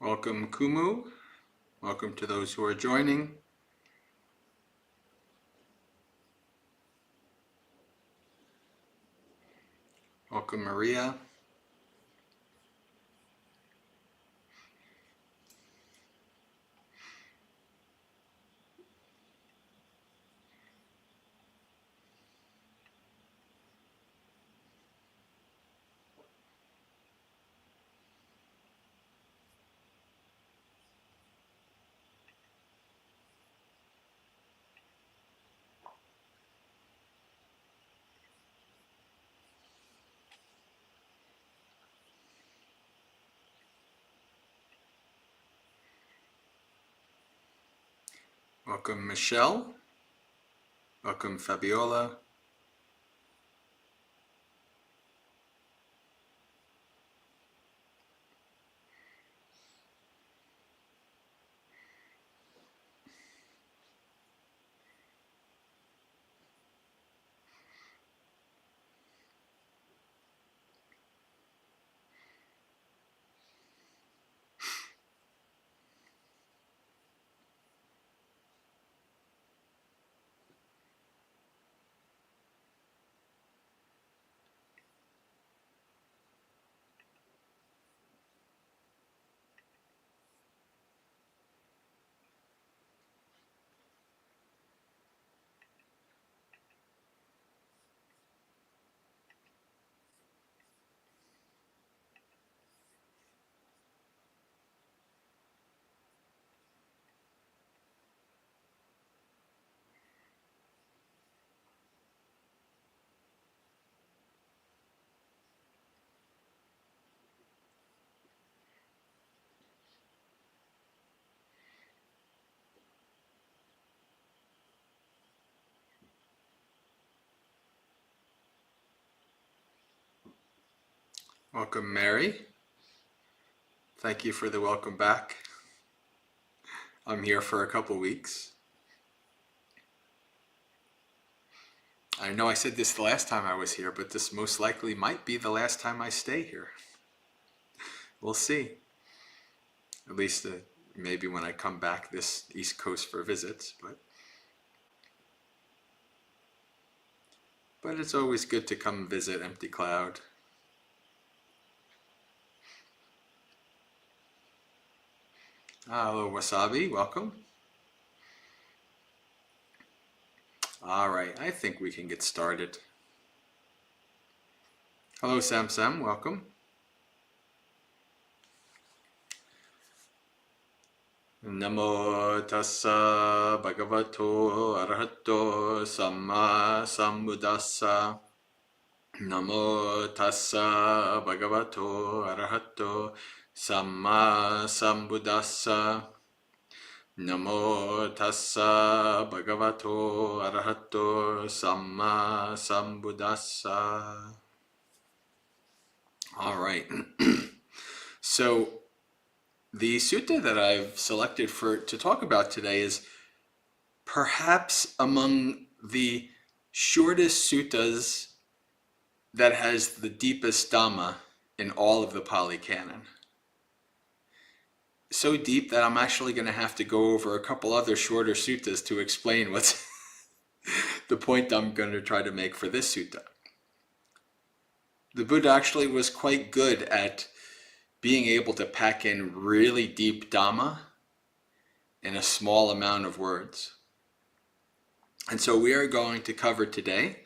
Welcome, Kumu. Welcome to those who are joining. Welcome, Maria. Welcome, Michelle. Welcome, Fabiola. Welcome, Mary. Thank you for the welcome back. I'm here for a couple weeks. I know I said this the last time I was here, but this most likely might be the last time I stay here. We'll see. At least maybe when I come back this East Coast for visits, but it's always good to come visit Empty Cloud. Hello, Wasabi. Welcome. All right, I think we can get started. Hello, Sam Sam. Welcome. Namo tassa bhagavato arahato samma sambuddhassa. Namo tassa bhagavato arahato samma sambuddhassa. Namo tassa bhagavato arahato samma sambuddhassa. All right. So the sutta that I've selected to talk about today is perhaps among the shortest suttas that has the deepest Dhamma in all of the Pali Canon. So deep that I'm actually going to have to go over a couple other shorter suttas to explain what's the point I'm going to try to make for this sutta. The Buddha actually was quite good at being able to pack in really deep Dhamma in a small amount of words. And so we are going to cover today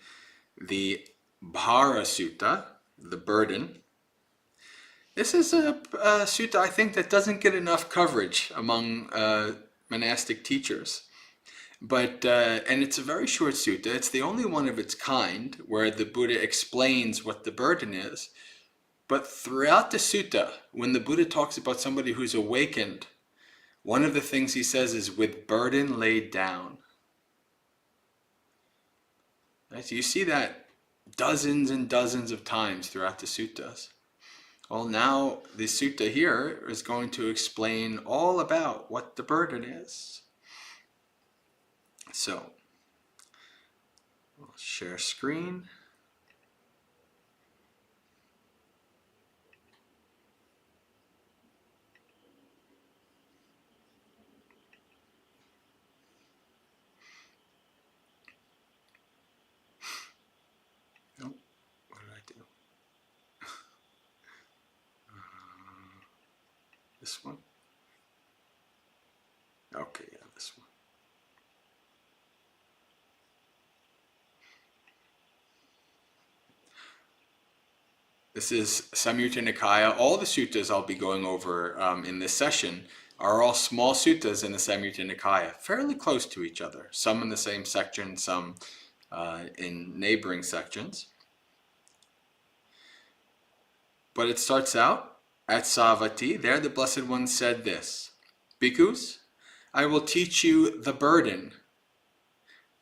the Bhārasutta, the burden. This is a sutta I think that doesn't get enough coverage among monastic teachers. But and it's a very short sutta. It's the only one of its kind where the Buddha explains what the burden is. But throughout the sutta, when the Buddha talks about somebody who's awakened, one of the things he says is with burden laid down. Right? So you see that dozens and dozens of times throughout the suttas. Well, now the sutta here is going to explain all about what the burden is. So, I'll share screen. This one? Okay, yeah, this one. This is Samyutta Nikaya. All the suttas I'll be going over in this session are all small suttas in the Samyutta Nikaya, fairly close to each other. Some in the same section, some in neighboring sections. But it starts out at Savatthi. There the Blessed One said this: Bhikkhus, I will teach you the burden,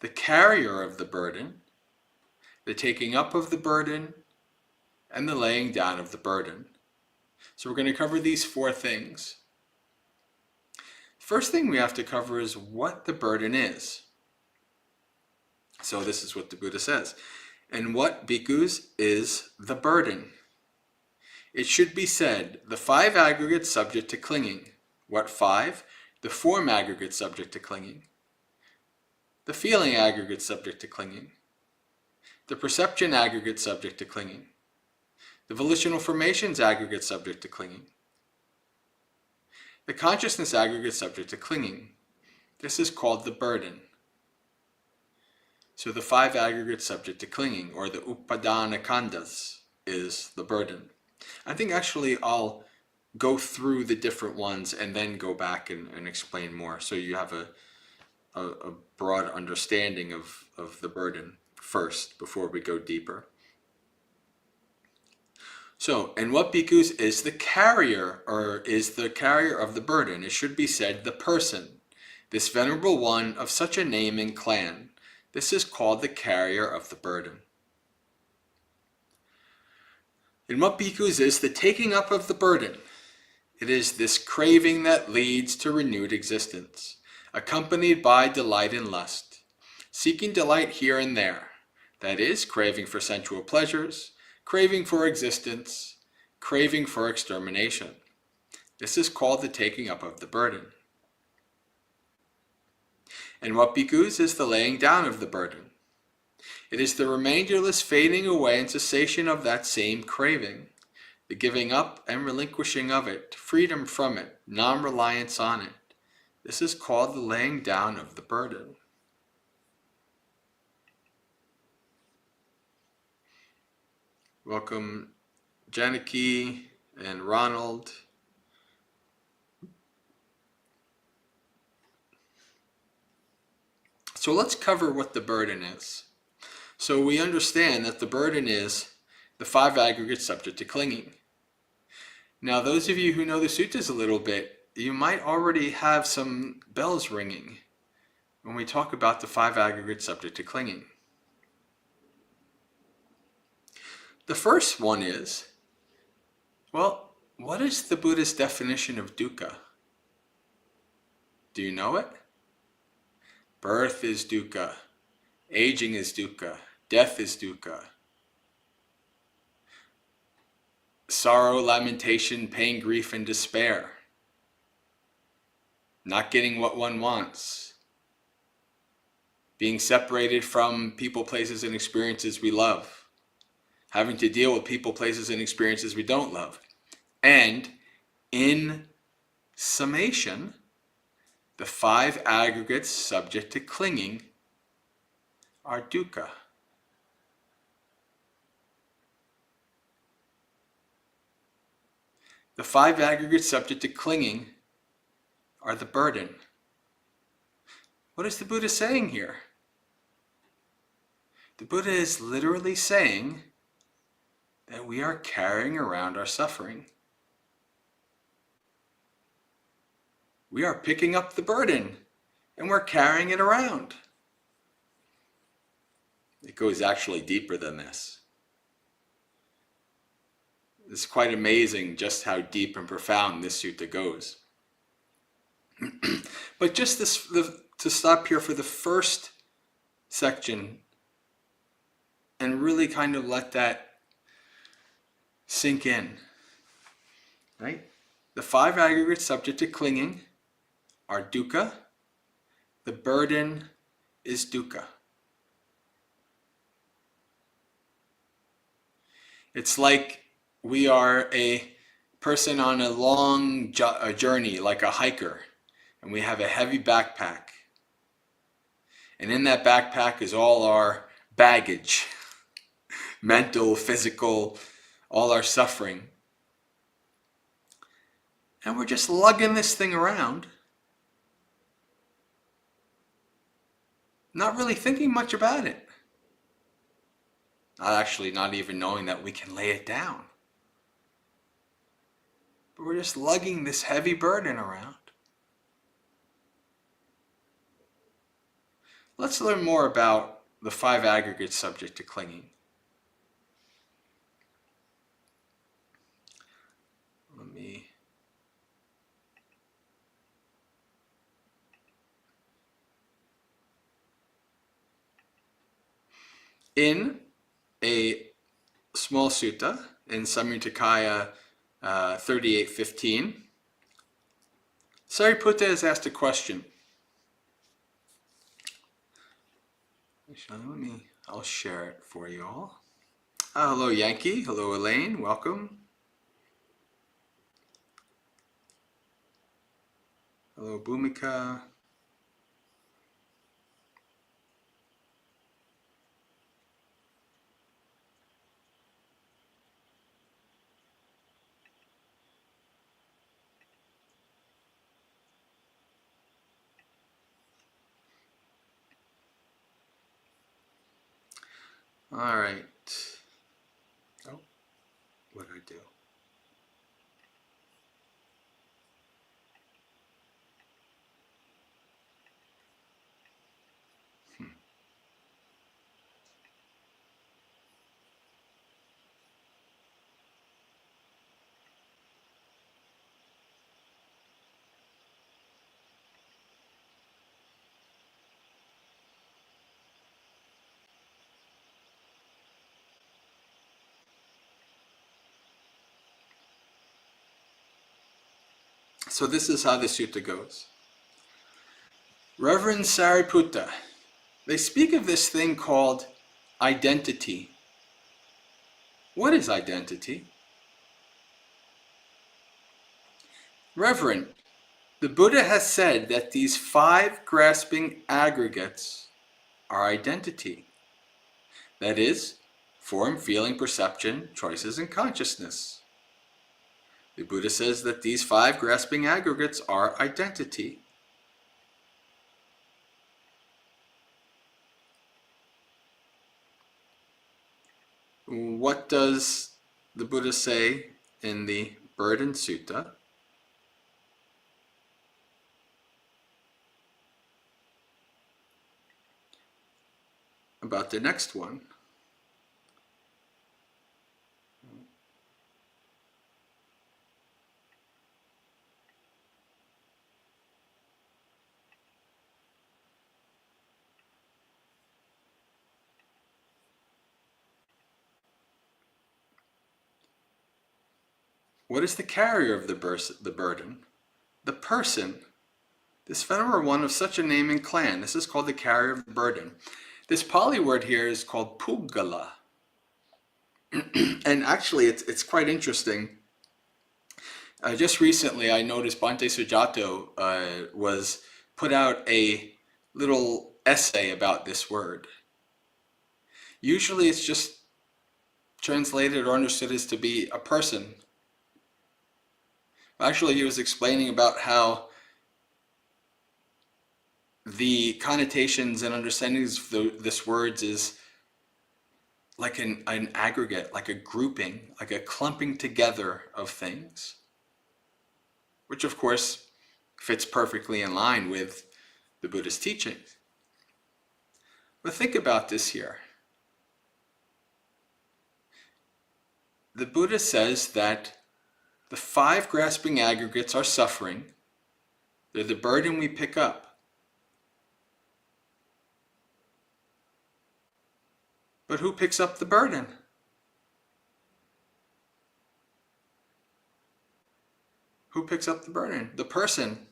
the carrier of the burden, the taking up of the burden, and the laying down of the burden. So we're going to cover these four things. First thing we have to cover is what the burden is. So this is what the Buddha says. And what, bhikkhus, is the burden? It should be said, the five aggregates subject to clinging. What five? The form aggregate subject to clinging. The feeling aggregate subject to clinging. The perception aggregate subject to clinging. The volitional formations aggregate subject to clinging. The consciousness aggregate subject to clinging. This is called the burden. So the five aggregates subject to clinging, or the upadana khandhas, is the burden. I think actually I'll go through the different ones and then go back and explain more, so you have a broad understanding of the burden first before we go deeper. So, and what, bhikkhus, is the carrier, or is the carrier of the burden? It should be said, the person, this venerable one of such a name and clan. This is called the carrier of the burden. And what, bhikkhus, is the taking up of the burden? It is this craving that leads to renewed existence, accompanied by delight and lust, seeking delight here and there, that is, craving for sensual pleasures, craving for existence, craving for extermination. This is called the taking up of the burden. And what, bhikkhus, is the laying down of the burden? It is the remainderless fading away and cessation of that same craving, the giving up and relinquishing of it, freedom from it, non-reliance on it. This is called the laying down of the burden. Welcome, Janaki and Ronald. So let's cover what the burden is. So we understand that the burden is the five aggregates subject to clinging. Now, those of you who know the suttas a little bit, you might already have some bells ringing when we talk about the five aggregates subject to clinging. The first one is, well, what is the Buddha's definition of dukkha? Do you know it? Birth is dukkha, aging is dukkha, death is dukkha. Sorrow, lamentation, pain, grief, and despair. Not getting what one wants. Being separated from people, places, and experiences we love. Having to deal with people, places, and experiences we don't love. And in summation, the five aggregates subject to clinging are dukkha. The five aggregates subject to clinging are the burden. What is the Buddha saying here? The Buddha is literally saying that we are carrying around our suffering. We are picking up the burden and we're carrying it around. It goes actually deeper than this. It's quite amazing just how deep and profound this sutta goes. But just to stop here for the first section and really kind of let that sink in, right? The five aggregates subject to clinging are dukkha. The burden is dukkha. It's like we are a person on a long journey, like a hiker, and we have a heavy backpack. And in that backpack is all our baggage, mental, physical, all our suffering. And we're just lugging this thing around, not really thinking much about it. Not even knowing that we can lay it down. But we're just lugging this heavy burden around. Let's learn more about the 5 aggregates subject to clinging. In a small sutta, in Samyutta 38:15, Sariputta is asked a question. I'll share it for you all. Hello Yankee, hello Elaine, welcome. Hello Bhumika. All right. Oh, what did I do? So this is how the sutta goes. Reverend Sariputta, they speak of this thing called identity. What is identity? Reverend, the Buddha has said that these 5 grasping aggregates are identity. That is, form, feeling, perception, choices, and consciousness. The Buddha says that these 5 grasping aggregates are identity. What does the Buddha say in the Burden Sutta? About the next one. What is the carrier of the burden? The person. This venerable one of such a name and clan. This is called the carrier of the burden. This Pali word here is called Puggala. And actually it's quite interesting. Just recently I noticed Bhante Sujato was put out a little essay about this word. Usually it's just translated or understood as to be a person. Actually, he was explaining about how the connotations and understandings of this words is like an aggregate, like a grouping, like a clumping together of things, which of course fits perfectly in line with the Buddha's teachings. But think about this here. The Buddha says that the 5 grasping aggregates are suffering. They're the burden we pick up. But who picks up the burden? Who picks up the burden? The person.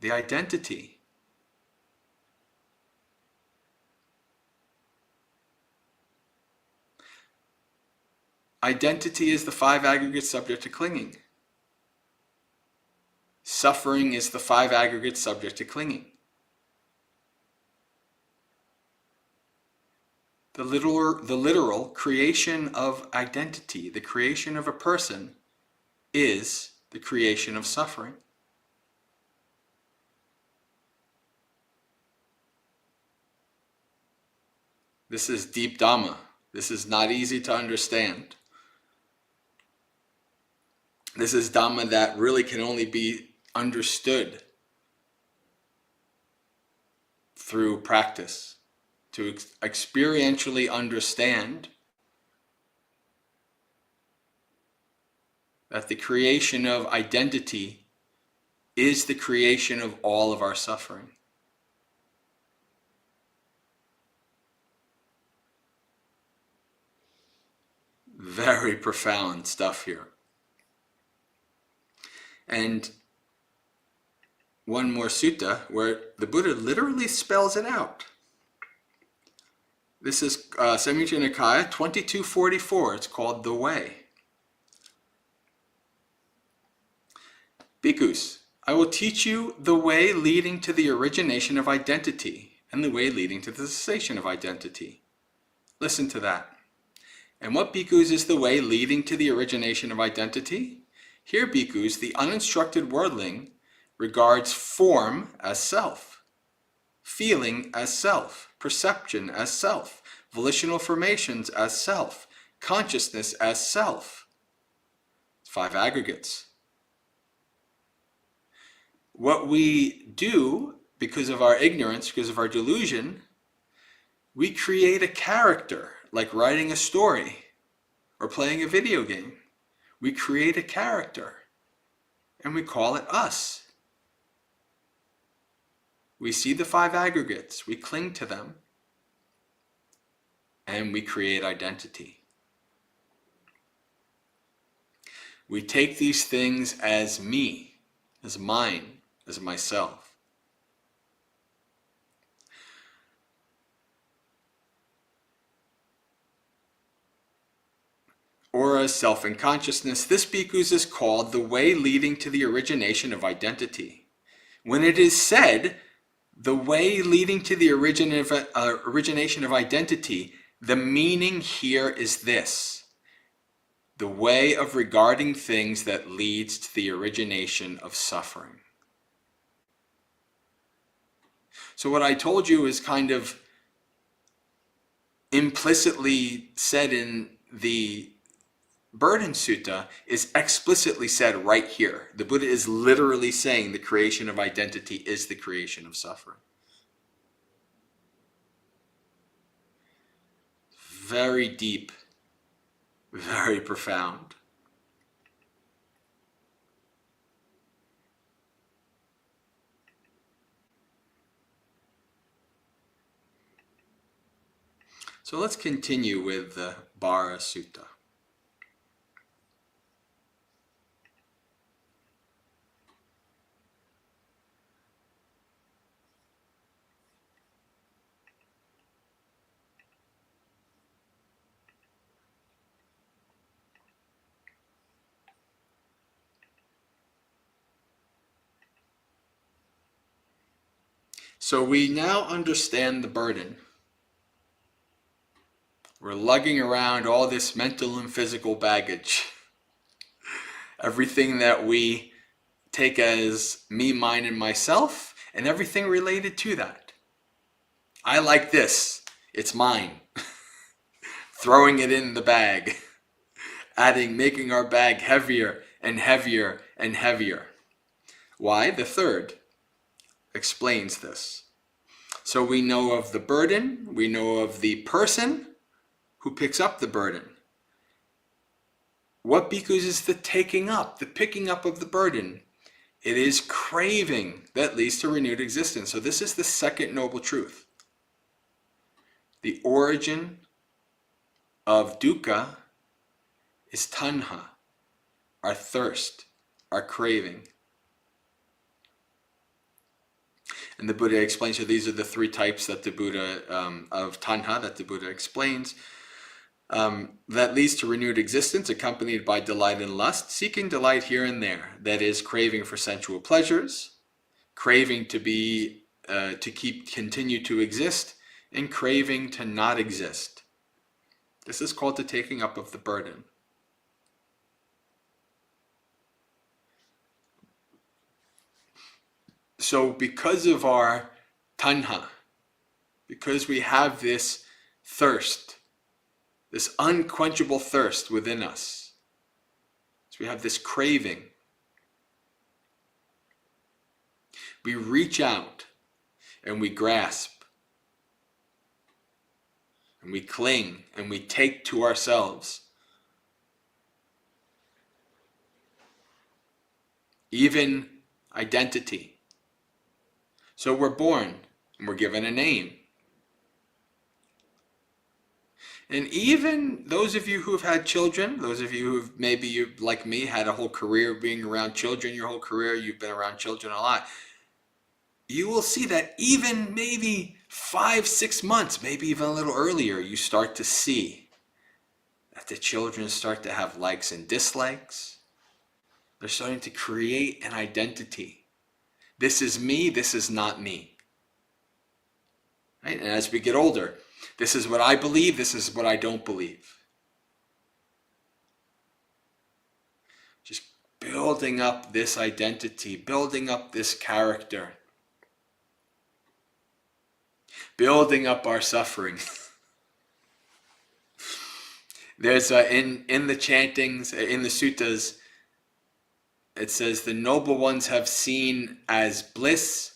The identity. Identity is the 5 aggregates subject to clinging. Suffering is the 5 aggregates subject to clinging. The literal creation of identity, the creation of a person, is the creation of suffering. This is deep Dhamma. This is not easy to understand. This is Dhamma that really can only be understood through practice. To experientially understand that the creation of identity is the creation of all of our suffering. Very profound stuff here. And one more sutta where the Buddha literally spells it out. This is Samyutta Nikaya 2244. It's called The Way. Bhikkhus, I will teach you the way leading to the origination of identity and the way leading to the cessation of identity. Listen to that. And what, bhikkhus, is the way leading to the origination of identity? Here, bhikkhus, the uninstructed worldling regards form as self, feeling as self, perception as self, volitional formations as self, consciousness as self. 5 aggregates. What we do, because of our ignorance, because of our delusion, we create a character, like writing a story or playing a video game. We create a character and we call it us. We see the 5 aggregates, we cling to them, and we create identity. We take these things as me, as mine, as myself. Or as self and consciousness. This, bhikkhus, is called the way leading to the origination of identity. When it is said, the way leading to the origination of identity, the meaning here is this: the way of regarding things that leads to the origination of suffering. So what I told you is kind of implicitly said in the Burden Sutta is explicitly said right here. The Buddha is literally saying the creation of identity is the creation of suffering. Very deep, very profound. So let's continue with the Bhārasutta. So we now understand the burden. We're lugging around all this mental and physical baggage. Everything that we take as me, mine, and myself, and everything related to that. I like this. It's mine. Throwing it in the bag. Making our bag heavier and heavier and heavier. Why? The third explains this. So we know of the burden, we know of the person who picks up the burden. What, bhikkhus, is the taking up, the picking up of the burden? It is craving that leads to renewed existence. So this is the second noble truth. The origin of dukkha is tanha, our thirst, our craving. And the Buddha explains, so these are the 3 types that the Buddha, of tanha, that the Buddha explains. that leads to renewed existence accompanied by delight and lust, seeking delight here and there. That is, craving for sensual pleasures, craving to continue to exist, and craving to not exist. This is called the taking up of the burden. So because of our tanha, because we have this thirst, this unquenchable thirst within us, so we have this craving, we reach out and we grasp and we cling and we take to ourselves even identity. So we're born and we're given a name. And even those of you who have had children, those of you who've maybe like me had a whole career being around children, your whole career you've been around children a lot, you will see that even maybe 5-6 months, maybe even a little earlier, you start to see that the children start to have likes and dislikes. They're starting to create an identity. This is me, this is not me. Right? And as we get older, this is what I believe, this is what I don't believe. Just building up this identity, building up this character, building up our suffering. There's in the chantings, in the suttas, it says, the noble ones have seen as bliss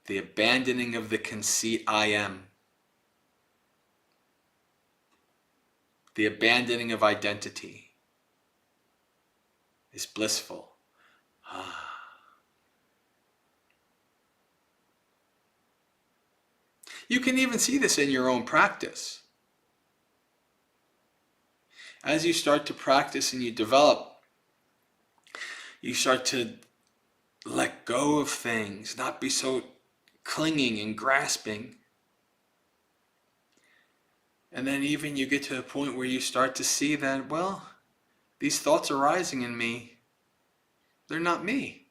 the abandoning of the conceit I am. The abandoning of identity is blissful. You can even see this in your own practice. As you start to practice and you develop, you start to let go of things, not be so clinging and grasping. And then even you get to a point where you start to see that, well, these thoughts arising in me, they're not me.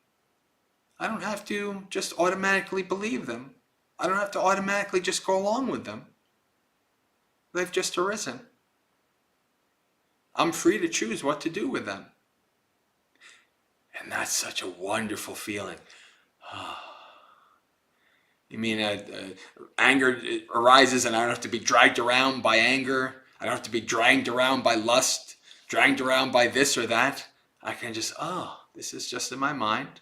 I don't have to just automatically believe them. I don't have to automatically just go along with them. They've just arisen. I'm free to choose what to do with them. And that's such a wonderful feeling. You mean anger arises and I don't have to be dragged around by anger. I don't have to be dragged around by lust, dragged around by this or that. I can just, this is just in my mind.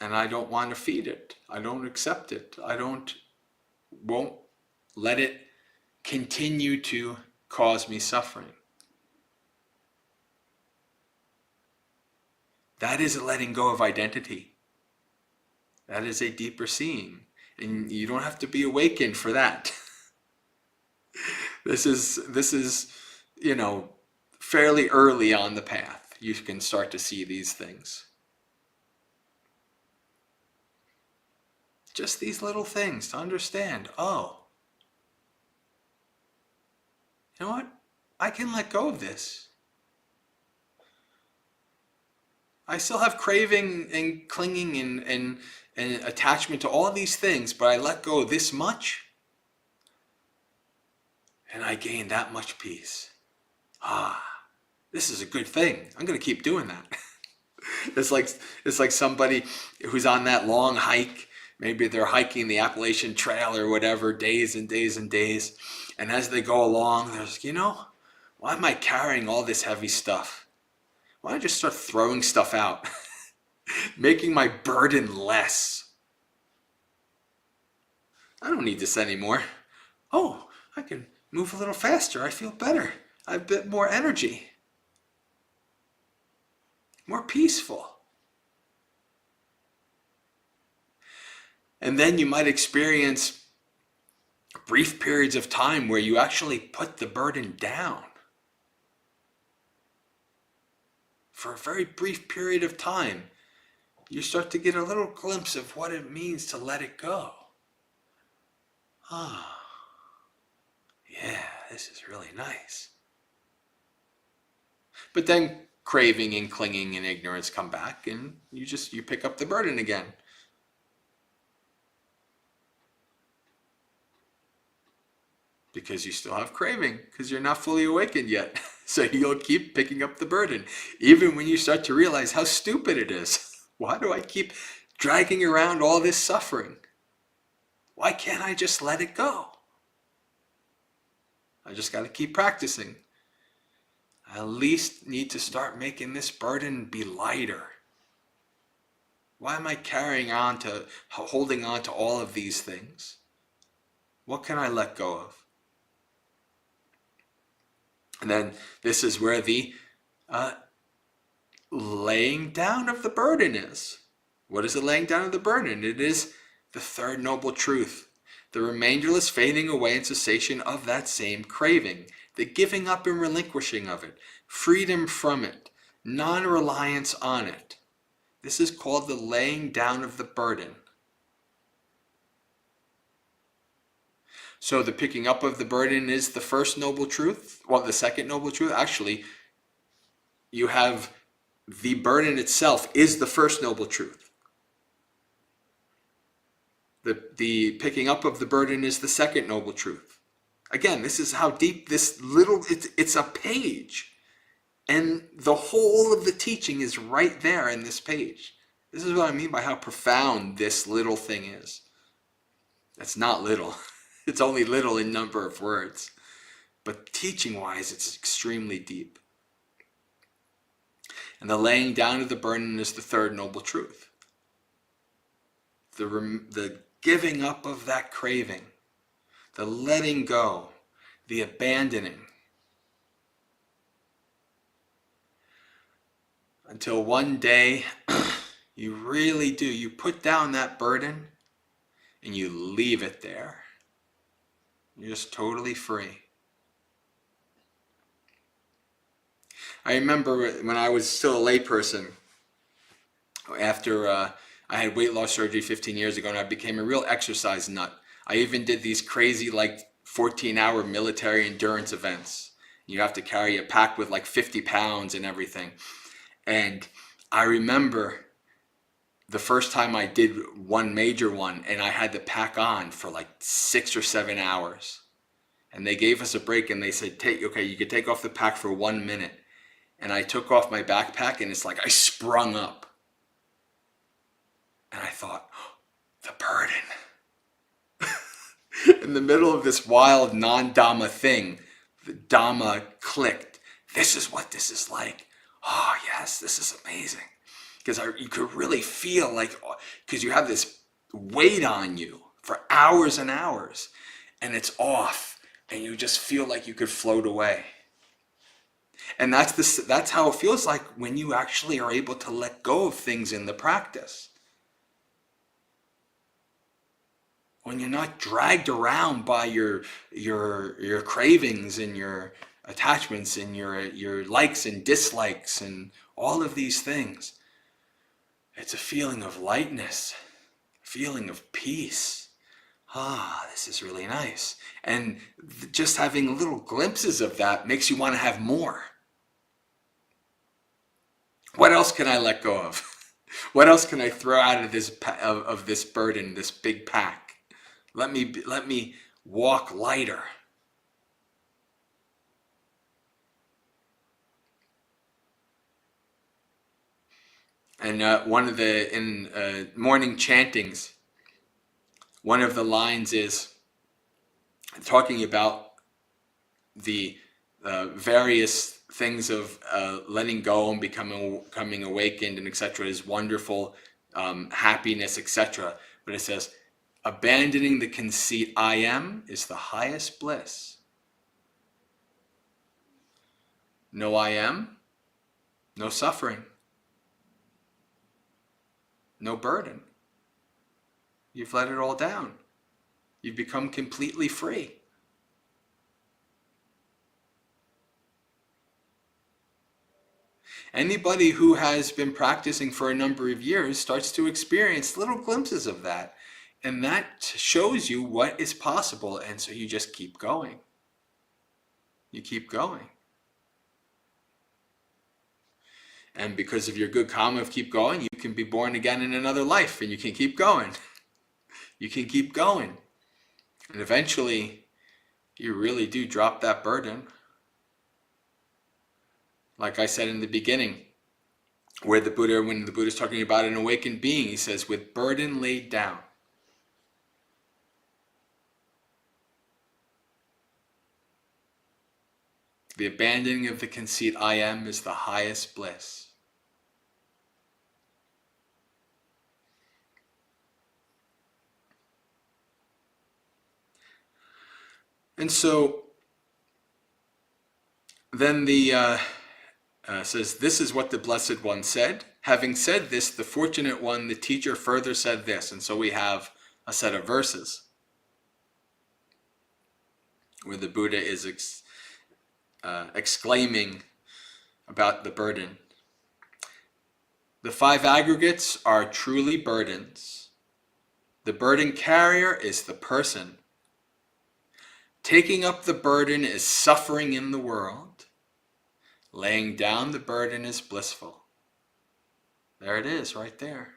And I don't want to feed it. I don't accept it. I won't let it continue to cause me suffering. That is a letting go of identity. That is a deeper seeing. And you don't have to be awakened for that. This is, fairly early on the path. You can start to see these things. Just these little things to understand. You know what? I can let go of this. I still have craving and clinging and attachment to all these things, but I let go this much and I gain that much peace. This is a good thing. I'm going to keep doing that. It's like somebody who's on that long hike. Maybe they're hiking the Appalachian Trail or whatever, days and days and days. And as they go along, they're like, why am I carrying all this heavy stuff? Why don't I just start throwing stuff out? Making my burden less. I don't need this anymore. I can move a little faster. I feel better. I have a bit more energy. More peaceful. And then you might experience brief periods of time where you actually put the burden down. For a very brief period of time, you start to get a little glimpse of what it means to let it go. Yeah, this is really nice. But then craving and clinging and ignorance come back, and you pick up the burden again. Because you still have craving, because you're not fully awakened yet. So you'll keep picking up the burden, even when you start to realize how stupid it is. Why do I keep dragging around all this suffering? Why can't I just let it go? I just got to keep practicing. I at least need to start making this burden be lighter. Why am I holding on to all of these things? What can I let go of? And then this is where the laying down of the burden is. What is the laying down of the burden? It is the third noble truth, the remainderless fading away and cessation of that same craving, the giving up and relinquishing of it, freedom from it, non-reliance on it. This is called the laying down of the burden. So the picking up of the burden is the first noble truth. Well, the second noble truth, actually, you have the burden itself is the first noble truth. The picking up of the burden is the second noble truth. Again, this is how deep it's a page. And the whole of the teaching is right there in this page. This is what I mean by how profound this little thing is. It's not little. It's only little in number of words. But teaching-wise, it's extremely deep. And the laying down of the burden is the third noble truth. The giving up of that craving, the letting go, the abandoning. Until one day, you really do. You put down that burden and you leave it there. You're just totally free. I remember when I was still a layperson, after I had weight loss surgery 15 years ago, and I became a real exercise nut. I even did these crazy 14-hour military endurance events. You have to carry a pack with 50 pounds and everything. And I remember the first time I did one major one, and I had the pack on for 6 or 7 hours. And they gave us a break, and they said, okay, you could take off the pack for 1 minute. And I took off my backpack, and it's like I sprung up. And I thought, the burden. In the middle of this wild non-Dhamma thing, the Dhamma clicked. This is what this is like. Oh yes, this is amazing. Because you could really feel because you have this weight on you for hours and hours, and it's off, and you just feel like you could float away. And that's how it feels like when you actually are able to let go of things in the practice. When you're not dragged around by your cravings and your attachments and your likes and dislikes and all of these things. It's a feeling of lightness, a feeling of peace. This is really nice. And just having little glimpses of that makes you want to have more. What else can I let go of? What else can I throw out of this burden, this big pack? Let me walk lighter. And in morning chantings, one of the lines is talking about the various things of letting go and becoming awakened and etc. is wonderful, happiness, etc. But it says, abandoning the conceit I am is the highest bliss. No I am, no suffering, no burden. You've let it all down. You've become completely free. Anybody who has been practicing for a number of years starts to experience little glimpses of that. And that shows you what is possible. And so you just keep going. You keep going. And because of your good karma of keep going, you can be born again in another life, and you can keep going. You can keep going. And eventually, you really do drop that burden. Like I said in the beginning, when the Buddha's talking about an awakened being, he says, with burden laid down. The abandoning of the conceit I am is the highest bliss. And so then the says, this is what the Blessed One said. Having said this, the Fortunate One, the teacher, further said this. And so we have a set of verses where the Buddha is exclaiming about the burden. The 5 aggregates are truly burdens. The burden carrier is the person. Taking up the burden is suffering in the world. Laying down the burden is blissful. There it is, right there.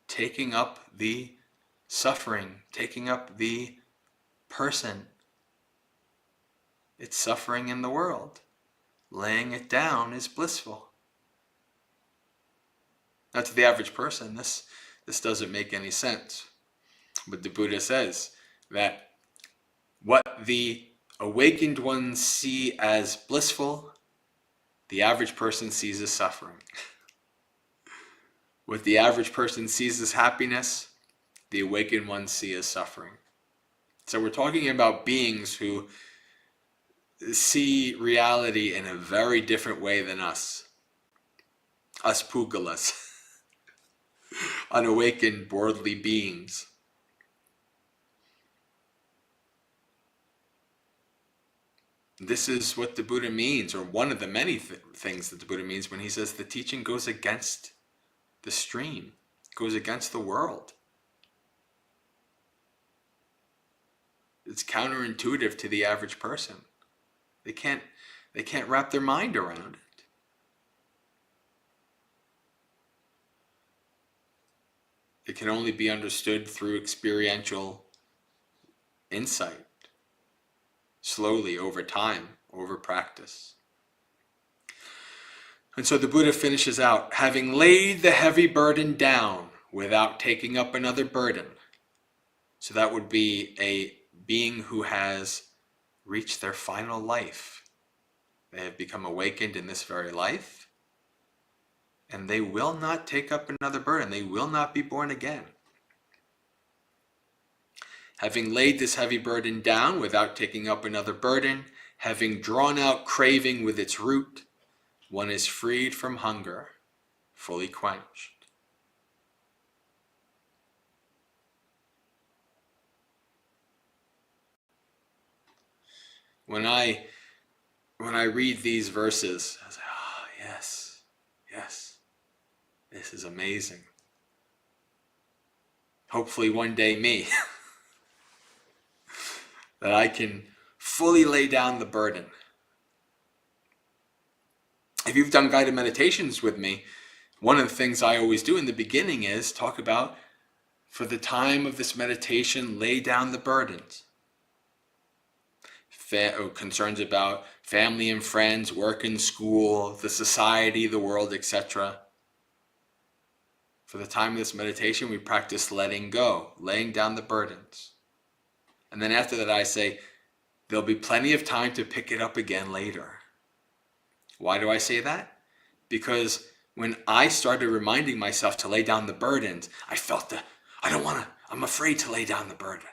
Taking up the suffering, taking up the person. It's suffering in the world. Laying it down is blissful. Now, to the average person, this doesn't make any sense. But the Buddha says that what the awakened ones see as blissful, the average person sees as suffering. What the average person sees as happiness, the awakened ones see as suffering. So we're talking about beings who see reality in a very different way than us Pugalas, unawakened worldly beings. This is what the Buddha means, or one of the many things that the Buddha means when he says the teaching goes against the stream, goes against the world. It's counterintuitive to the average person. They can't wrap their mind around it. It can only be understood through experiential insight, slowly, over time, over practice. And so the Buddha finishes out, having laid the heavy burden down without taking up another burden. So that would be a being who has reached their final life. They have become awakened in this very life, and they will not take up another burden. They will not be born again. Having laid this heavy burden down without taking up another burden, having drawn out craving with its root, one is freed from hunger, fully quenched. When I read these verses, I was like, oh, yes, this is amazing. Hopefully one day me, that I can fully lay down the burden. If you've done guided meditations with me, one of the things I always do in the beginning is talk about, for the time of this meditation, lay down the burdens. Concerns about family and friends, work and school, the society, the world, etc. For the time of this meditation, we practice letting go, laying down the burdens. And then after that, I say, there'll be plenty of time to pick it up again later. Why do I say that? Because when I started reminding myself to lay down the burdens, I felt that I'm afraid to lay down the burden.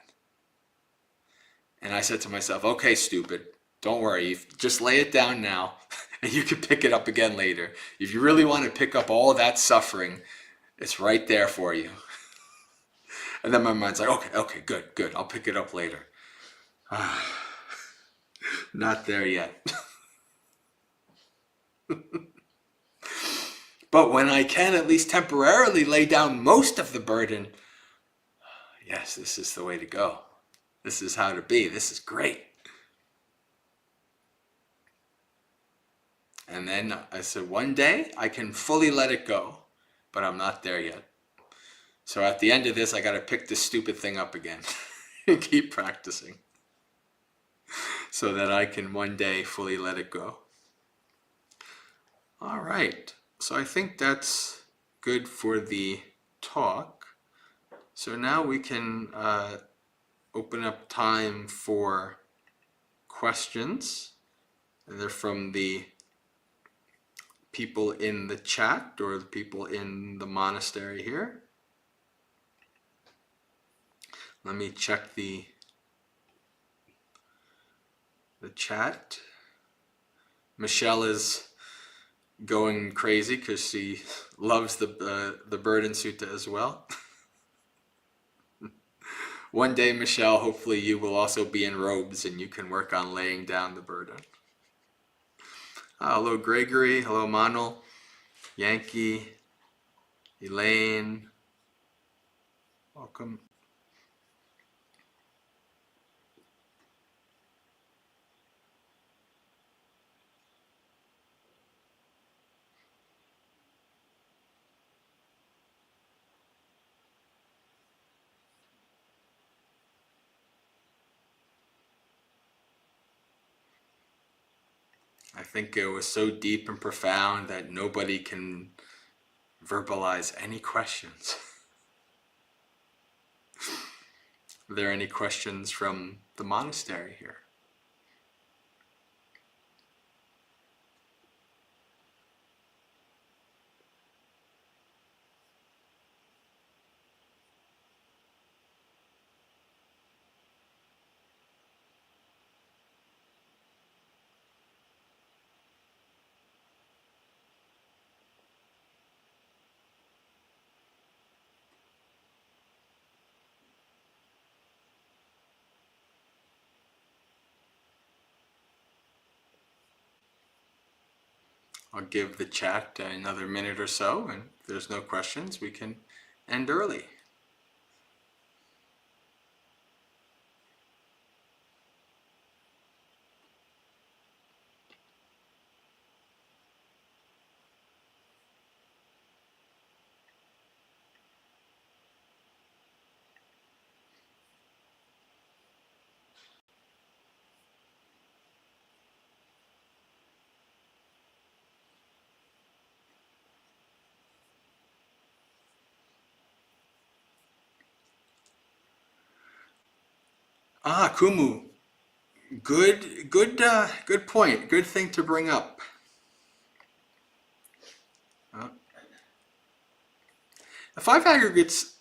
And I said to myself, okay, stupid, don't worry, just lay it down now, and you can pick it up again later. If you really want to pick up all that suffering, it's right there for you. And then my mind's like, okay, good, I'll pick it up later. Not there yet. But when I can at least temporarily lay down most of the burden, yes, this is the way to go. This is how to be. This is great. And then I said, one day I can fully let it go, but I'm not there yet. So at the end of this, I got to pick this stupid thing up again and keep practicing so that I can one day fully let it go. All right. So I think that's good for the talk. So now we can open up time for questions. They're from the people in the chat or the people in the monastery here. Let me check the chat. Michelle is going crazy because she loves the Burden Sutta as well. One day, Michelle, hopefully you will also be in robes and you can work on laying down the burden. Hello, Gregory. Hello, Manul. Yankee. Elaine. Welcome. I think it was so deep and profound that nobody can verbalize any questions. Are there any questions from the monastery here? I'll give the chat another minute or so, and if there's no questions, we can end early. Kumu, good point. Good thing to bring up. The five aggregates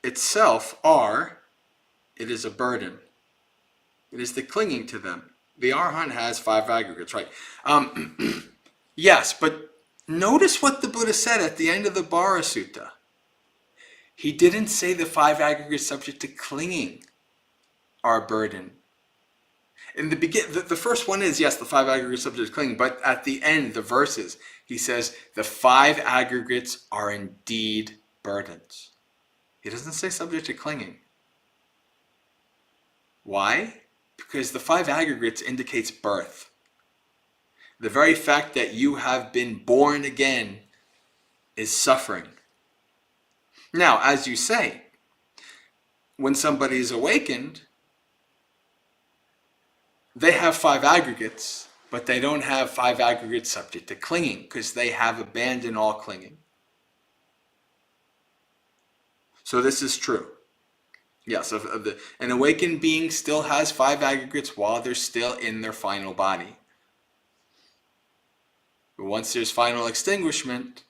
itself are, it is a burden. It is the clinging to them. The Arhat has five aggregates, right? Yes, but notice what the Buddha said at the end of the Bhārasutta. He didn't say the five aggregates subject to clinging are a burden. In the the first one is, yes, the five aggregates subject to clinging, but at the end, the verses, he says the five aggregates are indeed burdens. He doesn't say subject to clinging. Why? Because the five aggregates indicates birth. The very fact that you have been born again is suffering. Now, as you say, when somebody is awakened, they have five aggregates, but they don't have five aggregates subject to clinging because they have abandoned all clinging. So this is true. Yes, an awakened being still has five aggregates while they're still in their final body. But once there's final extinguishment,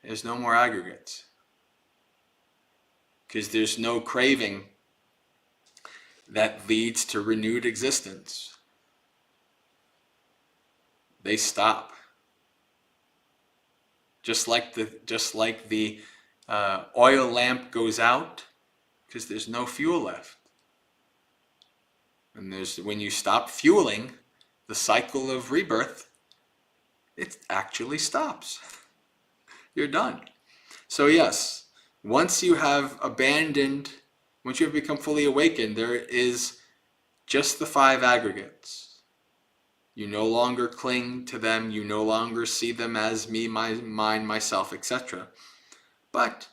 there's no more aggregates. Because there's no craving that leads to renewed existence. They stop. Just like the oil lamp goes out, because there's no fuel left. And when you stop fueling the cycle of rebirth, it actually stops. You're done. So yes, once you have become fully awakened, there is just the five aggregates. You no longer cling to them. You no longer see them as me, my, mine, myself, etc. But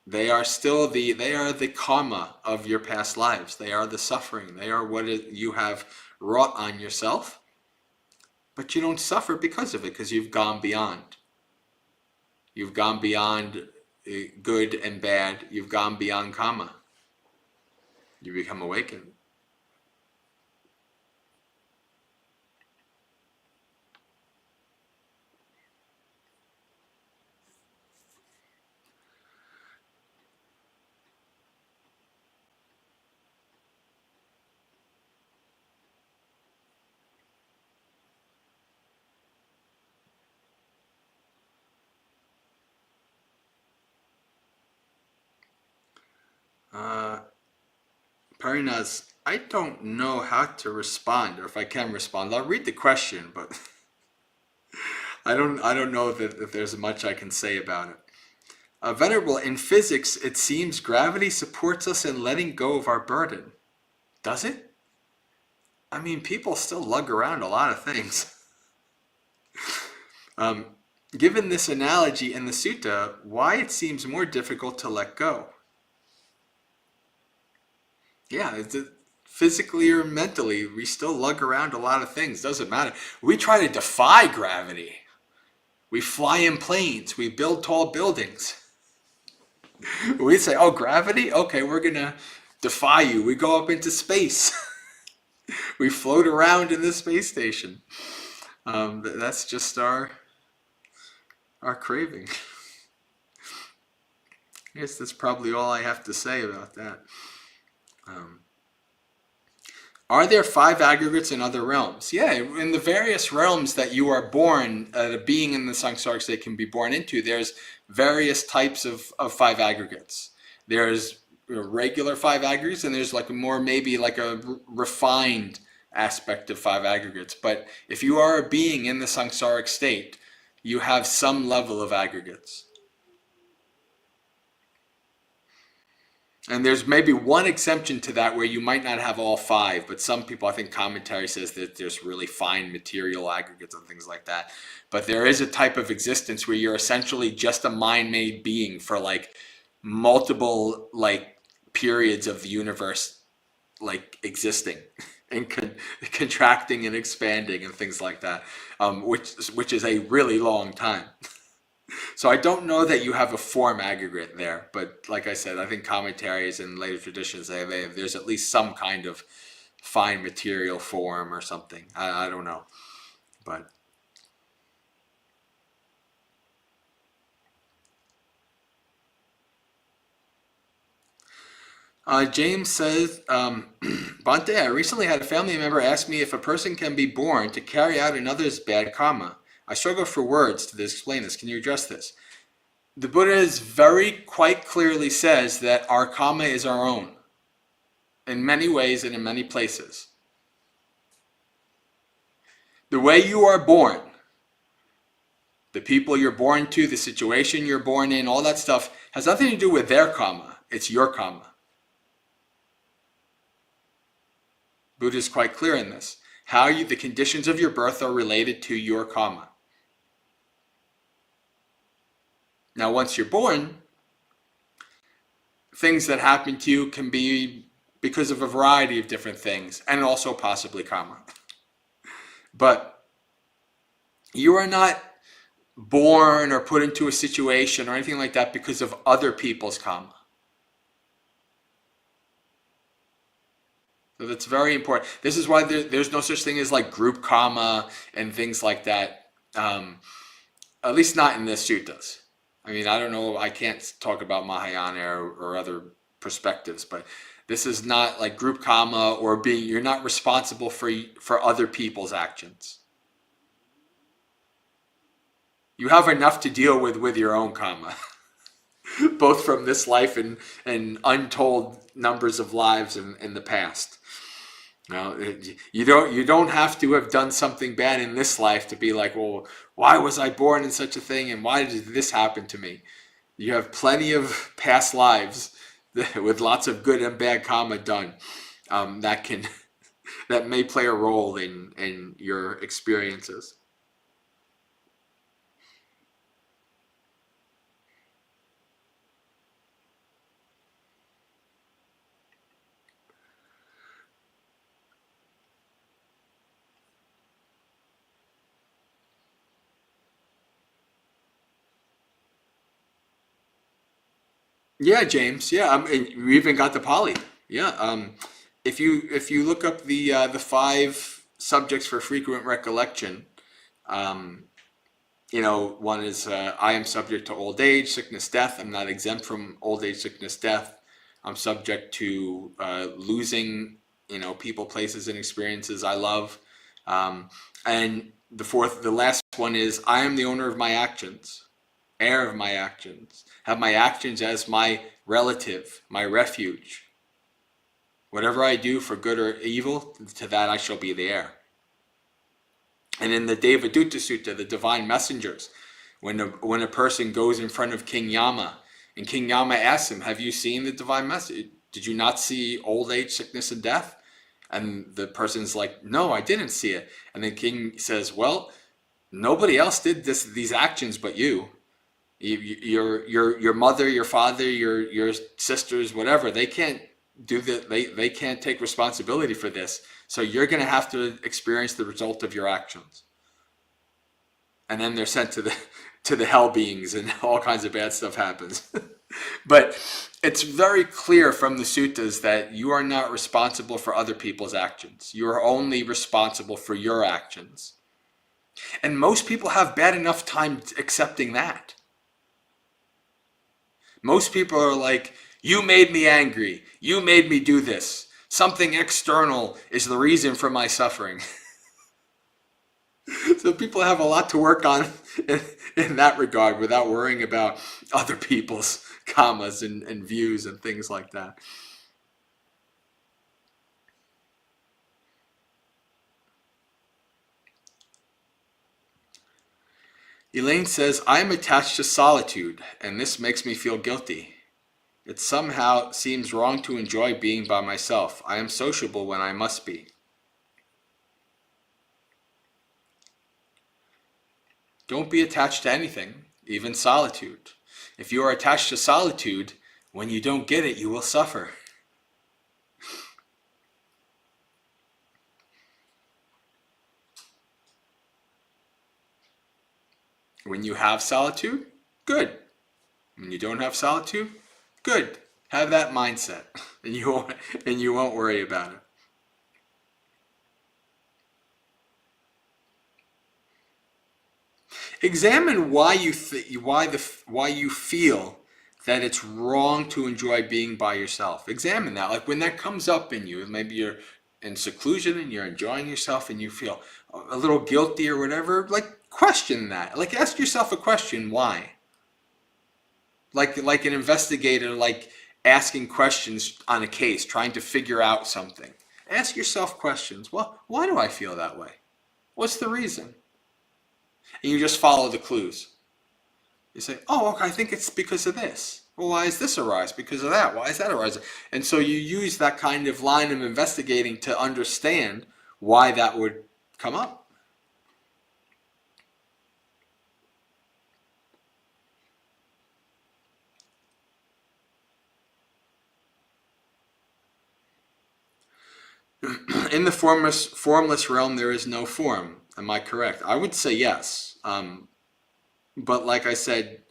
they are still they are the karma of your past lives. They are the suffering. They are what you have wrought on yourself. But you don't suffer because of it, because you've gone beyond. You've gone beyond good and bad. You've gone beyond karma. You become awakened. Parinaz, I don't know how to respond, or if I can respond. I'll read the question, but I don't know that there's much I can say about it. Venerable, in physics, it seems gravity supports us in letting go of our burden. Does it? I mean, people still lug around a lot of things. Given this analogy in the sutta, why it seems more difficult to let go? Yeah, physically or mentally, we still lug around a lot of things. Doesn't matter. We try to defy gravity. We fly in planes. We build tall buildings. We say, oh, gravity? Okay, we're going to defy you. We go up into space. We float around in the space station. That's just our craving. I guess that's probably all I have to say about that. Are there 5 aggregates in other realms? Yeah, in the various realms that you are born, a being in the samsaric state can be born into, there's various types of 5 aggregates. There's regular 5 aggregates, and there's like maybe like a refined aspect of 5 aggregates. But if you are a being in the samsaric state, you have some level of aggregates. And there's maybe one exemption to that where you might not have all 5, but some people, I think commentary says that there's really fine material aggregates and things like that. But there is a type of existence where you're essentially just a mind-made being for like multiple like periods of the universe like existing and contracting and expanding and things like that, which is a really long time. So I don't know that you have a form aggregate there, but like I said, I think commentaries and later traditions say there's at least some kind of fine material form or something. I don't know, but James says, Bhante, I recently had a family member ask me if a person can be born to carry out another's bad karma. I struggle for words to explain this. Can you address this? The Buddha is quite clearly says that our karma is our own in many ways and in many places. The way you are born, the people you're born to, the situation you're born in, all that stuff has nothing to do with their karma. It's your karma. Buddha is quite clear in this. The conditions of your birth are related to your karma. Now, once you're born, things that happen to you can be because of a variety of different things, and also possibly karma. But you are not born or put into a situation or anything like that because of other people's karma. So that's very important. This is why there's no such thing as like group karma and things like that, at least not in the suttas. I mean, I don't know, I can't talk about Mahayana or other perspectives, but this is not like group karma or you're not responsible for other people's actions. You have enough to deal with your own karma, both from this life and untold numbers of lives in the past. Now, you don't have to have done something bad in this life to be like, well, why was I born in such a thing and why did this happen to me? You have plenty of past lives with lots of good and bad karma done that can that may play a role in your experiences. Yeah, James. Yeah, and we even got the Pali. Yeah. If you look up the 5 subjects for frequent recollection, um, one is I am subject to old age, sickness, death. I'm not exempt from old age, sickness, death. I'm subject to losing, people, places, and experiences I love. And the last one is I am the owner of my actions, heir of my actions, have my actions as my relative, my refuge. Whatever I do for good or evil, to that I shall be the heir. And in the Devadutta Sutta, the divine messengers, when a person goes in front of King Yama, and King Yama asks him, have you seen the divine message? Did you not see old age, sickness, and death? And the person's like, no, I didn't see it. And the king says, well, nobody else did these actions but you. Your mother, your father, your sisters, whatever, they can't do that. They can't take responsibility for this. So you're going to have to experience the result of your actions. And then they're sent to the hell beings, and all kinds of bad stuff happens. But it's very clear from the suttas that you are not responsible for other people's actions. You are only responsible for your actions. And most people have bad enough time accepting that. Most people are like, you made me angry. You made me do this. Something external is the reason for my suffering. So people have a lot to work on in that regard without worrying about other people's karmas and views and things like that. Elaine says, I am attached to solitude, and this makes me feel guilty. It somehow seems wrong to enjoy being by myself. I am sociable when I must be. Don't be attached to anything, even solitude. If you are attached to solitude, when you don't get it, you will suffer. When you have solitude, good. When you don't have solitude, good. Have that mindset, and you won't worry about it. Examine why you feel that it's wrong to enjoy being by yourself. Examine that. Like when that comes up in you, maybe you're in seclusion and you're enjoying yourself and you feel a little guilty or whatever, like question that. Like ask yourself a question, why? Like an investigator, like asking questions on a case, trying to figure out something. Ask yourself questions. Well, why do I feel that way? What's the reason? And you just follow the clues. You say, oh, okay, I think it's because of this. Well, why is this arise? Because of that. Why is that arising? And so you use that kind of line of investigating to understand why that would come up. In the formless realm, there is no form. Am I correct? I would say yes. But like I said,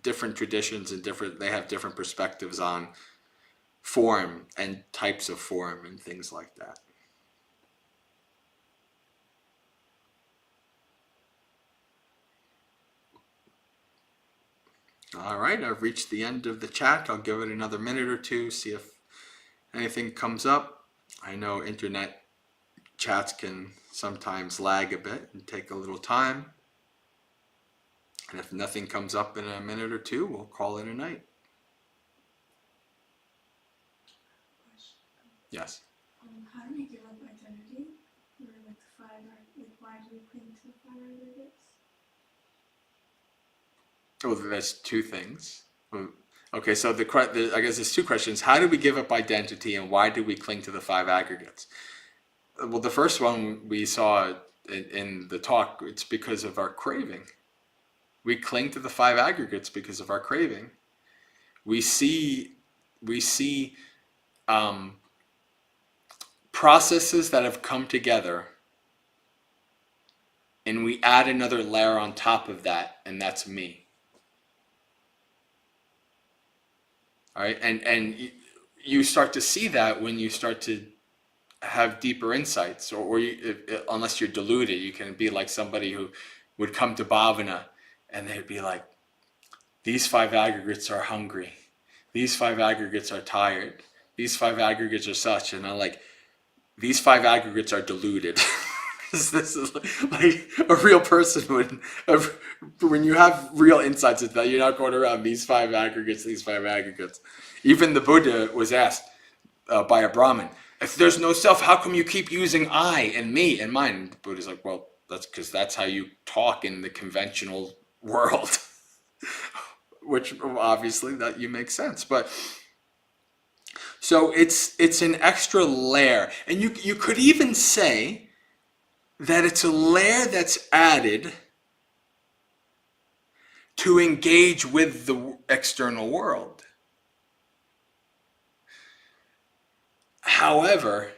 different traditions and they have different perspectives on form and types of form and things like that. All right, I've reached the end of the chat. I'll give it another minute or two, see if anything comes up. I know internet chats can sometimes lag a bit and take a little time. And if nothing comes up in a minute or two, we'll call it a night. Yes? How do we give up identity? Or why do we cling to the 5 aggregates? Oh, there's 2 things. Okay, so I guess there's 2 questions. How do we give up identity and why do we cling to the 5 aggregates? Well, the first one we saw in the talk, it's because of our craving. We cling to the five aggregates because of our craving. We see um, processes that have come together, and we add another layer on top of that, and that's me. All right, and you start to see that when you start to have deeper insights, or unless you're deluded, you can be like somebody who would come to bhavana, and they'd be like, these five aggregates are hungry, these five aggregates are tired, these five aggregates are such, and I'm like, these five aggregates are deluded. This is like a real person would, when you have real insights into that, you're not going around these five aggregates, these five aggregates. Even the Buddha was asked by a Brahmin, if there's no self, how come you keep using I and me and mine? And the Buddha's like, well, that's because that's how you talk in the conventional world. Which obviously that you make sense. But so it's an extra layer. And you could even say that it's a layer that's added to engage with the external world. However,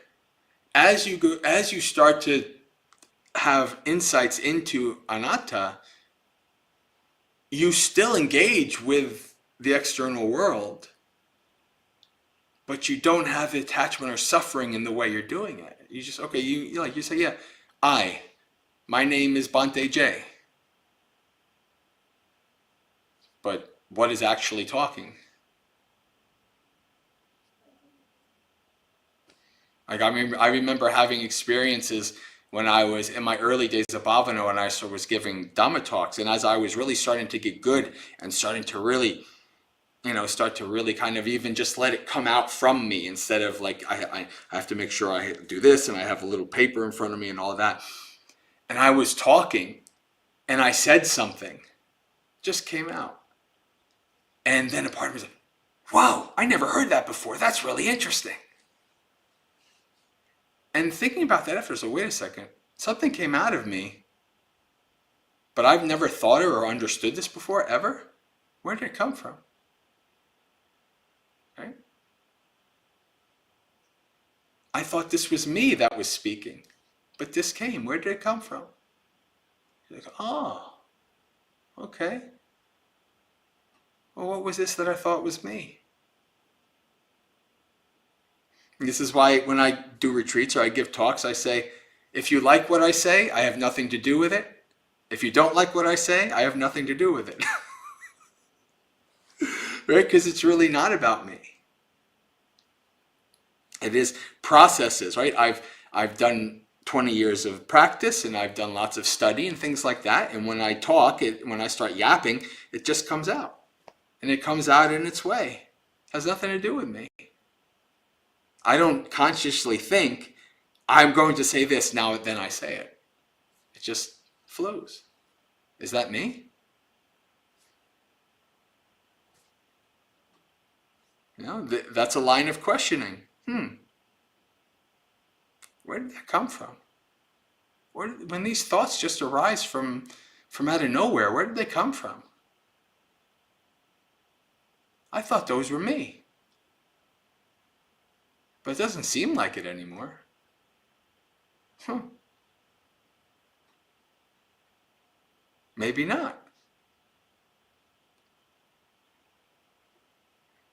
as you start to have insights into anatta, you still engage with the external world, but you don't have attachment or suffering in the way you're doing it. You just, okay, you say, yeah, my name is Bhante J. But what is actually talking? Like, I remember having experiences when I was in my early days of bhavana, when I was giving Dhamma talks, and as I was really starting to get good and starting to really, start to really kind of even just let it come out from me, instead of like, I have to make sure I do this, and I have a little paper in front of me and all of that. And I was talking, and I said something, just came out. And then a part of me was like, wow, I never heard that before. That's really interesting. And thinking about that after, so wait a second, something came out of me, but I've never thought or understood this before, ever? Where did it come from? Right? I thought this was me that was speaking, but this came. Where did it come from? You're like, oh, okay. Well, what was this that I thought was me? This is why when I do retreats or I give talks, I say, if you like what I say, I have nothing to do with it. If you don't like what I say, I have nothing to do with it. Right? Because it's really not about me. It is processes, right? I've done 20 years of practice, and I've done lots of study and things like that. And when I talk, when I start yapping, it just comes out. And it comes out in its way. It has nothing to do with me. I don't consciously think, I'm going to say this, now then I say it. It just flows. Is that me? That's a line of questioning. Where did that come from? When these thoughts just arise from out of nowhere, where did they come from? I thought those were me. But it doesn't seem like it anymore. Maybe not.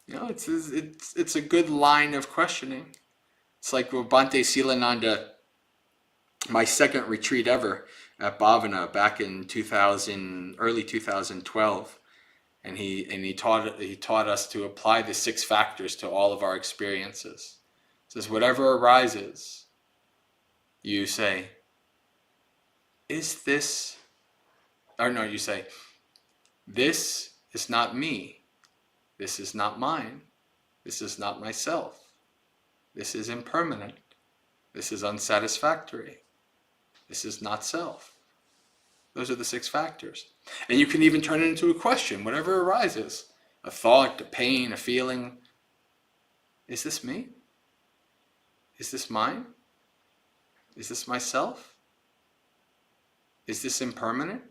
It's a good line of questioning. It's like with Bhante Silananda, my second retreat ever at Bhavana back in early 2012, and he taught us to apply the 6 factors to all of our experiences. It says, whatever arises, you say, you say, this is not me. This is not mine. This is not myself. This is impermanent. This is unsatisfactory. This is not self. Those are the 6 factors. And you can even turn it into a question, whatever arises. A thought, a pain, a feeling. Is this me? Is this mine? Is this myself? Is this impermanent?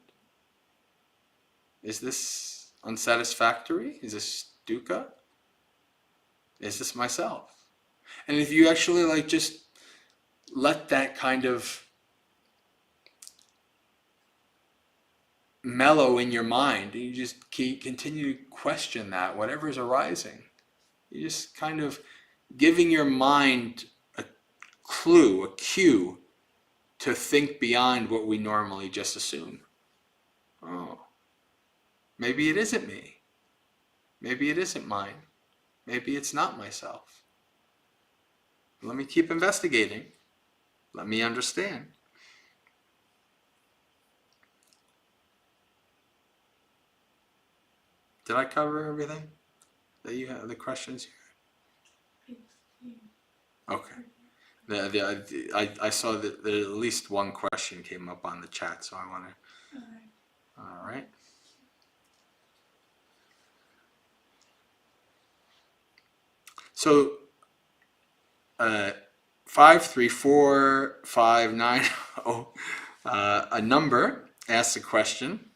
Is this unsatisfactory? Is this dukkha? Is this myself? And if you actually like just let that kind of mellow in your mind, you just continue to question that, whatever is arising. You just kind of giving your mind a clue, a cue to think beyond what we normally just assume. Oh, maybe it isn't me. Maybe it isn't mine. Maybe it's not myself. Let me keep investigating. Let me understand. Did I cover everything that you have, the questions here? Okay. I saw that there, at least one question came up on the chat, so I want to. All right. So, 534590, a number asks a question,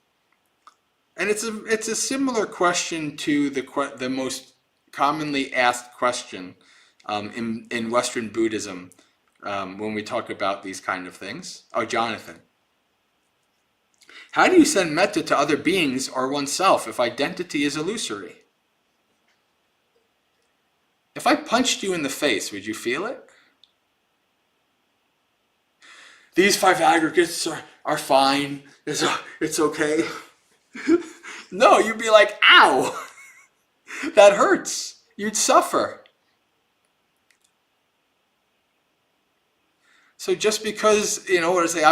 and it's a similar question to the most commonly asked question in Western Buddhism when we talk about these kind of things. Oh, Jonathan. How do you send metta to other beings or oneself if identity is illusory? If I punched you in the face, would you feel it? These 5 aggregates are fine. It's okay. No, you'd be like, ow! That hurts. You'd suffer. So just because, what I say,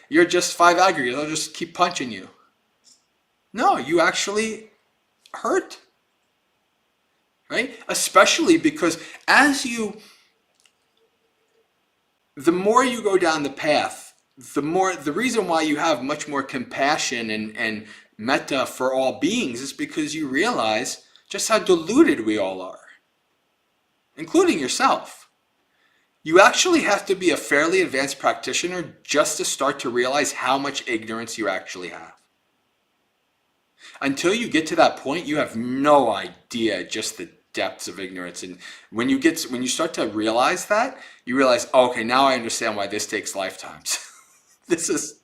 you're just 5 aggregates, I'll just keep punching you. No, you actually hurt. Right? Especially because the more you go down the path, the reason why you have much more compassion and metta for all beings is because you realize just how deluded we all are, including yourself. You actually have to be a fairly advanced practitioner just to start to realize how much ignorance you actually have. Until you get to that point, you have no idea just the depths of ignorance. And when you start to realize that, you realize, oh, okay, now I understand why this takes lifetimes. This is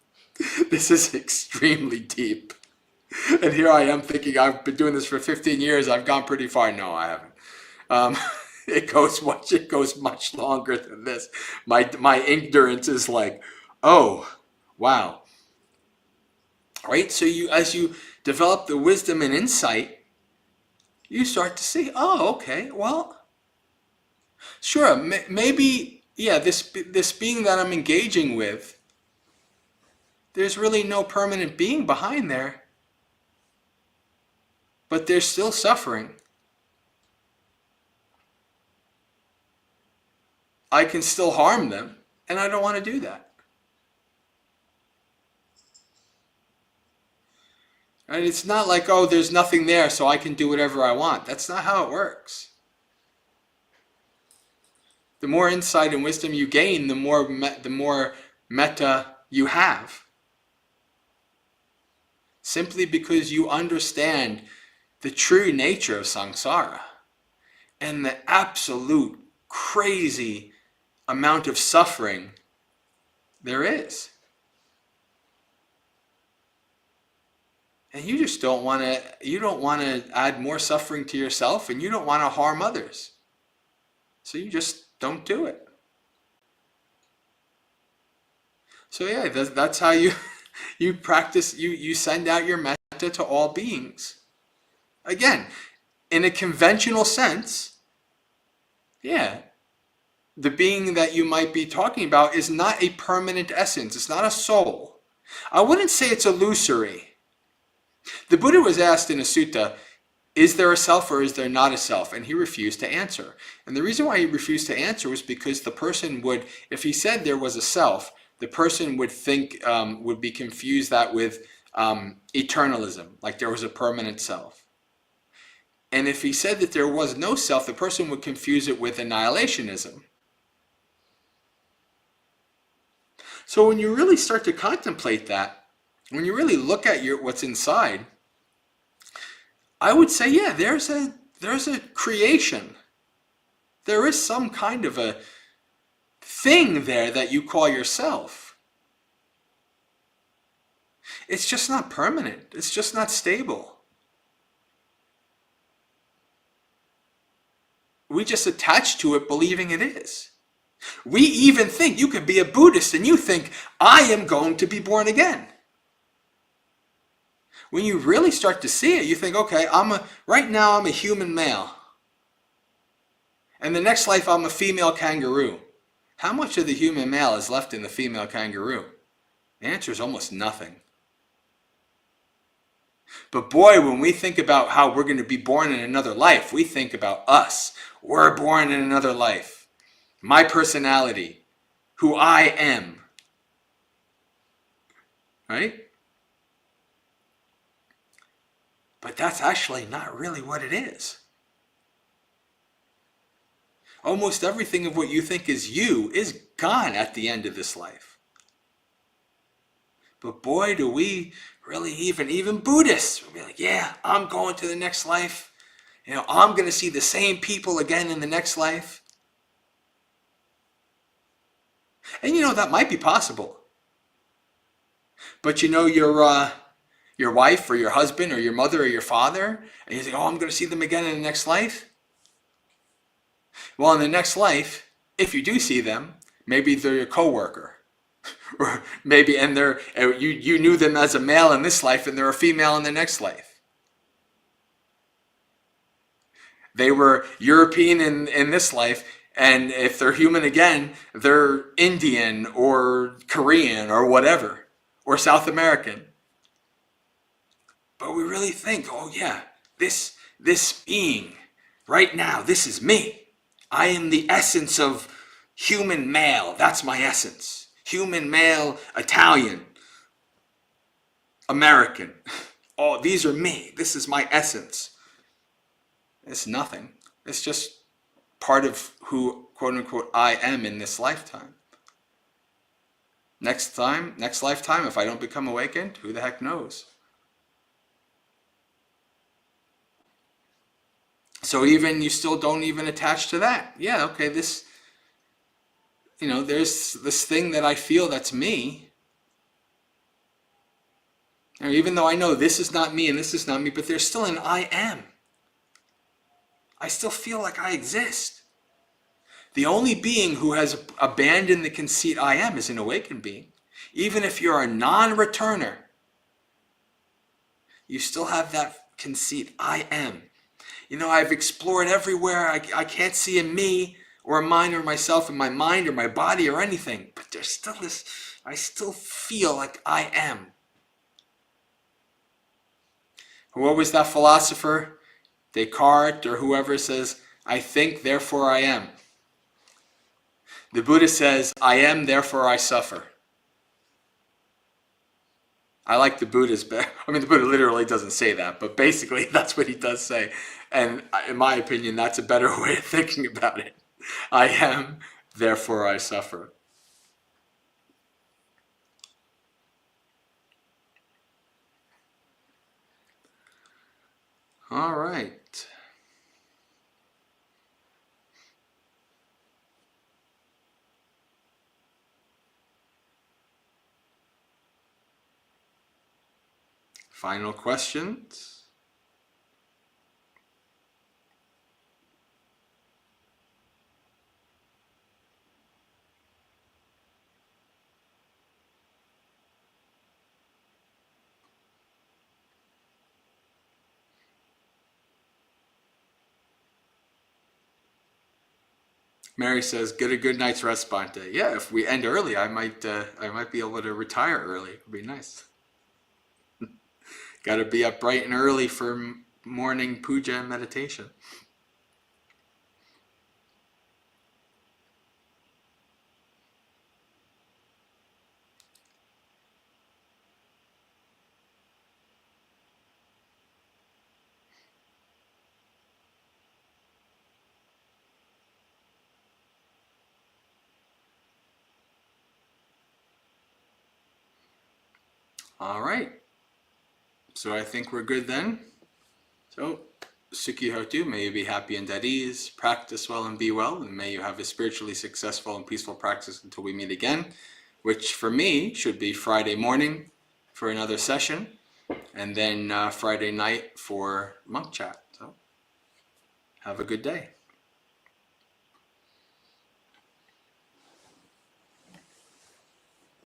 extremely deep. And here I am thinking I've been doing this for 15 years. I've gone pretty far. No, I haven't. It goes much longer than this. My ignorance is like, oh, wow. Right? So as you develop the wisdom and insight, you start to see, oh, okay, well, sure, maybe, yeah, this being that I'm engaging with, there's really no permanent being behind there, but they're still suffering. I can still harm them, and I don't want to do that. And it's not like, oh, there's nothing there, so I can do whatever I want. That's not how it works. The more insight and wisdom you gain, the more metta you have. Simply because you understand the true nature of samsara and the absolute crazy amount of suffering there is. And you just don't want to add more suffering to yourself, and you don't want to harm others. So you just don't do it. So yeah, that's how you practice, you send out your metta to all beings. Again, in a conventional sense, yeah, the being that you might be talking about is not a permanent essence. It's not a soul. I wouldn't say it's illusory. The Buddha was asked in a sutta, is there a self or is there not a self? And he refused to answer. And the reason why he refused to answer was because the person would, if he said there was a self, the person would think, would be confused that with eternalism, like there was a permanent self. And if he said that there was no self, the person would confuse it with annihilationism. So when you really start to contemplate that, when you really look at what's inside, I would say, yeah, there's a creation. There is some kind of a thing there that you call yourself. It's just not permanent. It's just not stable. We just attach to it believing it is. We even think, you could be a Buddhist and you think, I am going to be born again. When you really start to see it, you think, okay, right now I'm a human male. And the next life I'm a female kangaroo. How much of the human male is left in the female kangaroo? The answer is almost nothing. But boy, when we think about how we're going to be born in another life, we think about us. We're born in another life. My personality, who I am. Right? But that's actually not really what it is. Almost everything of what you think is you is gone at the end of this life. But boy, do we really, even Buddhists, we'll be like, yeah, I'm going to the next life. I'm going to see the same people again in the next life. And that might be possible. But your wife or your husband or your mother or your father, and you think, oh, I'm going to see them again in the next life. Well, in the next life, if you do see them, maybe they're your coworker. Or maybe, and you knew them as a male in this life and they're a female in the next life. They were European in this life, and if they're human again, they're Indian or Korean or whatever, or South American. But we really think, oh yeah, this being, right now, this is me. I am the essence of human male. That's my essence. Human male, Italian, American. Oh, these are me. This is my essence. It's nothing. It's just part of who, quote unquote, I am in this lifetime. Next lifetime, if I don't become awakened, who the heck knows? So you still don't even attach to that. Yeah, okay, there's this thing that I feel that's me. And even though I know this is not me and this is not me, but there's still an I am. I still feel like I exist. The only being who has abandoned the conceit I am is an awakened being. Even if you're a non-returner, you still have that conceit, I am. I've explored everywhere. I can't see a me or a mine or myself in my mind or my body or anything. But there's still this, I still feel like I am. What was that philosopher? Descartes or whoever says, I think, therefore I am. The Buddha says, I am, therefore I suffer. I like the Buddha's better. The Buddha literally doesn't say that, but basically that's what he does say. And in my opinion, that's a better way of thinking about it. I am, therefore I suffer. All right. Final questions? Mary says, get a good night's rest, Bhante. Yeah, if we end early, I might be able to retire early. It'd be nice. Got to be up bright and early for morning puja and meditation. All right. So I think we're good then. So, Sukhi Hotu, may you be happy and at ease, practice well and be well, and may you have a spiritually successful and peaceful practice until we meet again, which for me should be Friday morning for another session, and then Friday night for monk chat. So, have a good day.